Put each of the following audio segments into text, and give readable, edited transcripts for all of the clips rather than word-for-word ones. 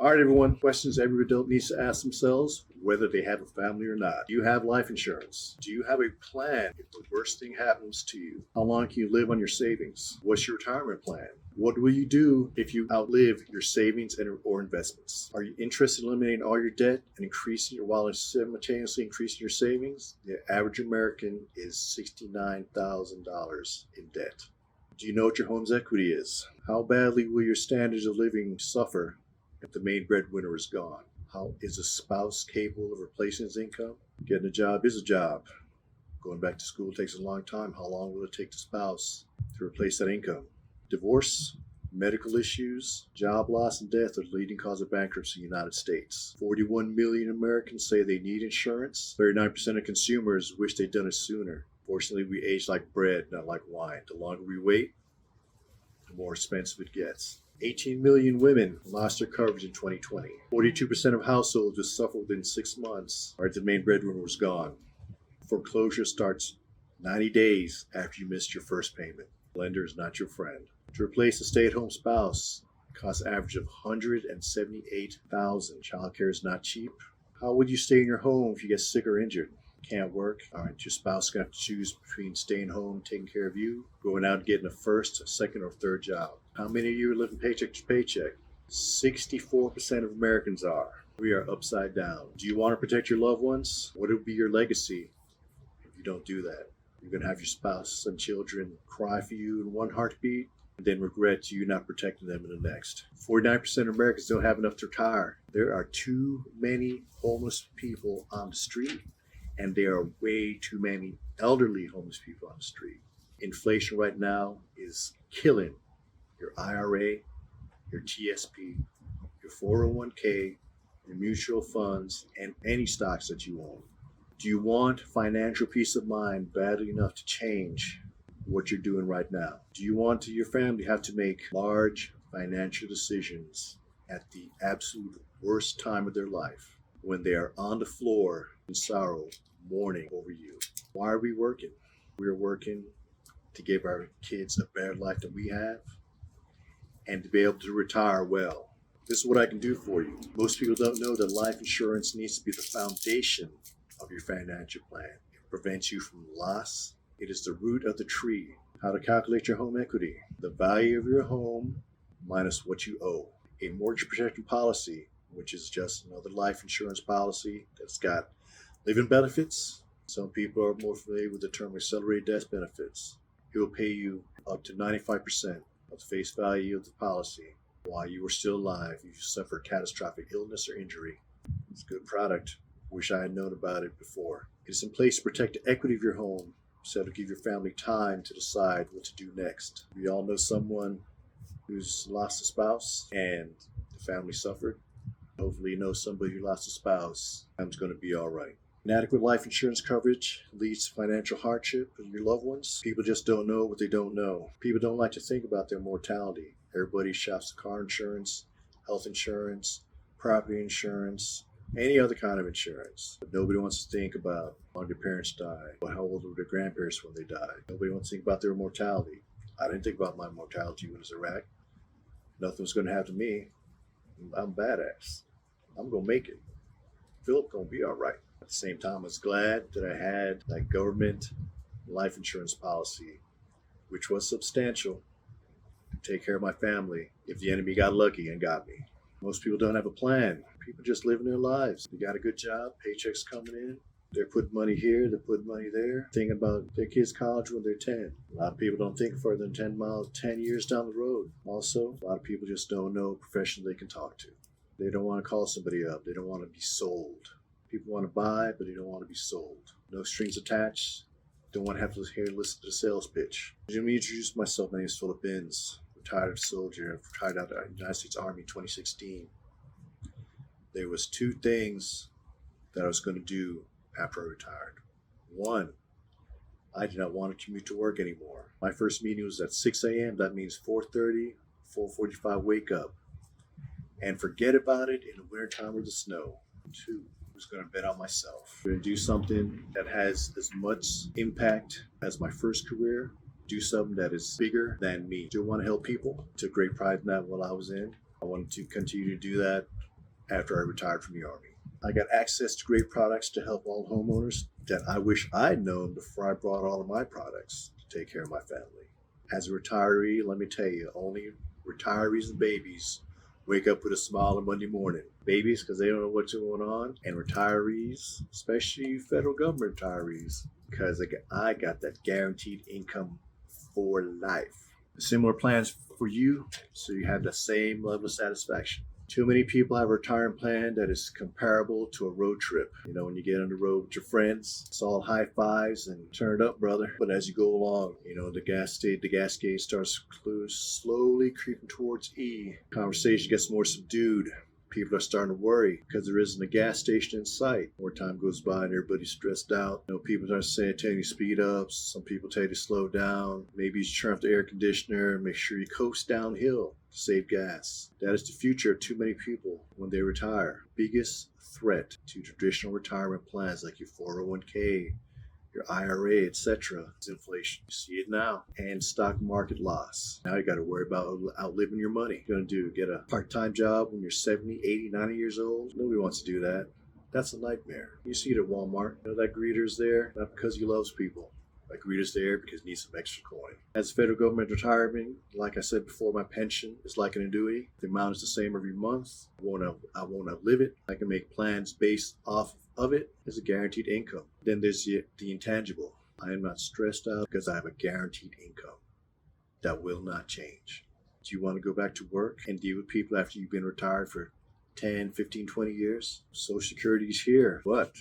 All right, everyone. Questions every adult needs to ask themselves, whether they have a family or not. Do you have life insurance? Do you have a plan if the worst thing happens to you? How long can you live on your savings? What's your retirement plan? What will you do if you outlive your savings or investments? Are you interested in eliminating all your debt and increasing your wallet, simultaneously increasing your savings? The average American is $69,000 in debt. Do you know what your home's equity is? How badly will your standards of living suffer if the main breadwinner is gone? How is a spouse capable of replacing his income? Getting a job is a job. Going back to school takes a long time. How long will it take the spouse to replace that income? Divorce, medical issues, job loss, and death are the leading cause of bankruptcy in the United States. 41 million Americans say they need insurance. 39% of consumers wish they'd done it sooner. Fortunately, we age like bread, not like wine. The longer we wait, the more expensive it gets. 18 million women lost their coverage in 2020. 42% of households will suffer within 6 months or if the main breadwinner was gone. Foreclosure starts 90 days after you missed your first payment. Lender is not your friend. To replace a stay-at-home spouse costs an average of $178,000. Childcare is not cheap. How would you stay in your home if you get sick or injured? Can't work? All right, your spouse is going to have to choose between staying home, taking care of you, going out and getting a first, second, or third job. How many of you are living paycheck to paycheck? 64% of Americans are. We are upside down. Do you want to protect your loved ones? What would be your legacy if you don't do that? You're going to have your spouse and children cry for you in one heartbeat and then regret you not protecting them in the next. 49% of Americans don't have enough to retire. There are too many homeless people on the street, and there are way too many elderly homeless people on the street. Inflation right now is killing your IRA, your TSP, your 401k, your mutual funds, and any stocks that you own. Do you want financial peace of mind badly enough to change what you're doing right now? Do you want your family have to make large financial decisions at the absolute worst time of their life when they are on the floor in sorrow, mourning over you? Why are we working? We are working to give our kids a better life than we have and to be able to retire well. This is what I can do for you. Most people don't know that life insurance needs to be the foundation of your financial plan. It prevents you from loss. It is the root of the tree. How to calculate your home equity. The value of your home minus what you owe. A mortgage protection policy, which is just another life insurance policy that's got living benefits. Some people are more familiar with the term accelerated death benefits. It will pay you up to 95% of the face value of the policy while you are still alive if you suffer catastrophic illness or injury. It's a good product. Wish I had known about it before. It is in place to protect the equity of your home, so to give your family time to decide what to do next. We all know someone who's lost a spouse and the family suffered. Hopefully you know somebody who lost a spouse. It's going to be all right. Inadequate life insurance coverage leads to financial hardship for your loved ones. People just don't know what they don't know. People don't like to think about their mortality. Everybody shops car insurance, health insurance, property insurance, any other kind of insurance. But nobody wants to think about when their parents died, or how old were their grandparents when they died. Nobody wants to think about their mortality. I didn't think about my mortality when I was in Iraq. Nothing was going to happen to me. I'm badass. I'm going to make it. Philip going to be all right. At the same time, I was glad that I had that government life insurance policy, which was substantial, to take care of my family if the enemy got lucky and got me. Most people don't have a plan. People just living their lives. They got a good job, paychecks coming in. They're putting money here, they're putting money there, thinking about their kids' college when they're 10. A lot of people don't think further than 10 years down the road. Also, a lot of people just don't know a professional they can talk to. They don't want to call somebody up. They don't want to be sold. People want to buy, but they don't want to be sold. No strings attached. Don't want to have to listen to the sales pitch. Let me introduce myself. My name is Philip Binns. Retired soldier. I retired out of the United States Army in 2016. There was 2 things that I was going to do after I retired. One, I did not want to commute to work anymore. My first meeting was at 6 a.m. That means 4:30, 4:45 wake up. And forget about it in the wintertime with the snow. 2, I was going to bet on myself. I'm going to do something that has as much impact as my first career. Do something that is bigger than me. Do want to help people. Took great pride in that while I was in. I wanted to continue to do that after I retired from the Army. I got access to great products to help all homeowners that I wish I'd known before I brought all of my products to take care of my family. As a retiree, let me tell you, only retirees and babies wake up with a smile on Monday morning. Babies, because they don't know what's going on, and retirees, especially federal government retirees, because I got that guaranteed income for life. Similar plans for you, so you have the same level of satisfaction. Too many people have a retirement plan that is comparable to a road trip. You know, when you get on the road with your friends, it's all high fives and turn it up, brother. But as you go along, you know, the gas gauge starts slowly creeping towards E. Conversation gets more subdued. People are starting to worry because there isn't a gas station in sight. More time goes by and everybody's stressed out. You know, people are saying, tell you to speed up. Some people tell you to slow down. Maybe you turn off the air conditioner and make sure you coast downhill to save gas. That is the future of too many people when they retire. Biggest threat to traditional retirement plans like your 401k, your IRA, etc. is inflation. You see it now. And stock market loss. Now you got to worry about outliving your money. You're going to get a part-time job when you're 70, 80, 90 years old? Nobody wants to do that. That's a nightmare. You see it at Walmart. You know that greeter's there? Not because he loves people. That greeter's there because he needs some extra coin. As a federal government retirement, like I said before, my pension is like an annuity. The amount is the same every month. I won't outlive it. I can make plans based off of it as a guaranteed income. Then there's the intangible. I am not stressed out because I have a guaranteed income that will not change. Do you want to go back to work and deal with people after you've been retired for 10, 15, 20 years? Social Security is here, but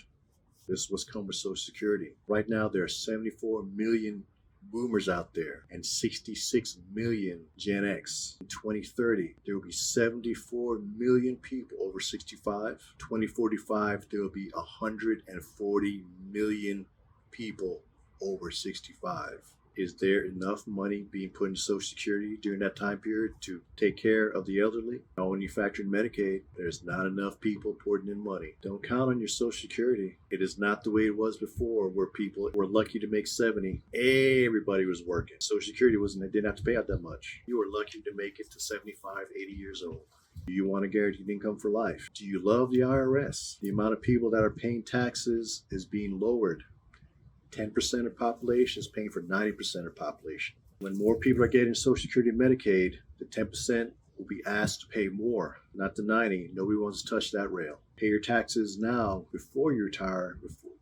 this is what's come with Social Security. Right now, there are 74 million boomers out there and 66 million Gen X. In 2030, there will be 74 million people over 65. 2045, there will be 140 million people over 65. Is there enough money being put into Social Security during that time period to take care of the elderly? Now, when you factor in Medicaid, there's not enough people putting in money. Don't count on your Social Security. It is not the way it was before, where people were lucky to make 70. Everybody was working. Social Security didn't have to pay out that much. You were lucky to make it to 75, 80 years old. Do you want a guaranteed income for life? Do you love the IRS? The amount of people that are paying taxes is being lowered. 10% of population is paying for 90% of population. When more people are getting Social Security and Medicaid, the 10% will be asked to pay more, not the 90. Nobody wants to touch that rail. Pay your taxes now before you retire,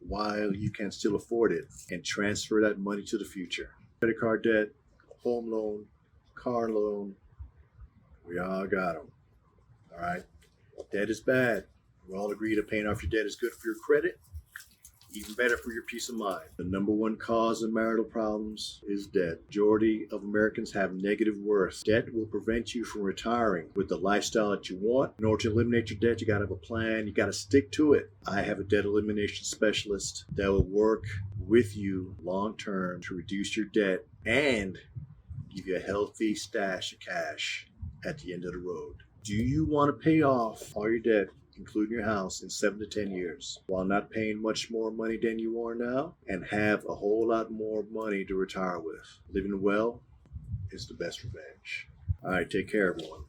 while you can still afford it, and transfer that money to the future. Credit card debt, home loan, car loan, we all got them. All right? Debt is bad. We all agree that paying off your debt is good for your credit. Even better for your peace of mind. The number one cause of marital problems is debt. Majority of Americans have negative worth. Debt will prevent you from retiring with the lifestyle that you want. In order to eliminate your debt, you got to have a plan. You got to stick to it. I have a debt elimination specialist that will work with you long term to reduce your debt and give you a healthy stash of cash at the end of the road. Do you want to pay off all your debt, including your house, in 7 to 10 years, while not paying much more money than you are now, and have a whole lot more money to retire with? Living well is the best revenge. All right, take care, everyone.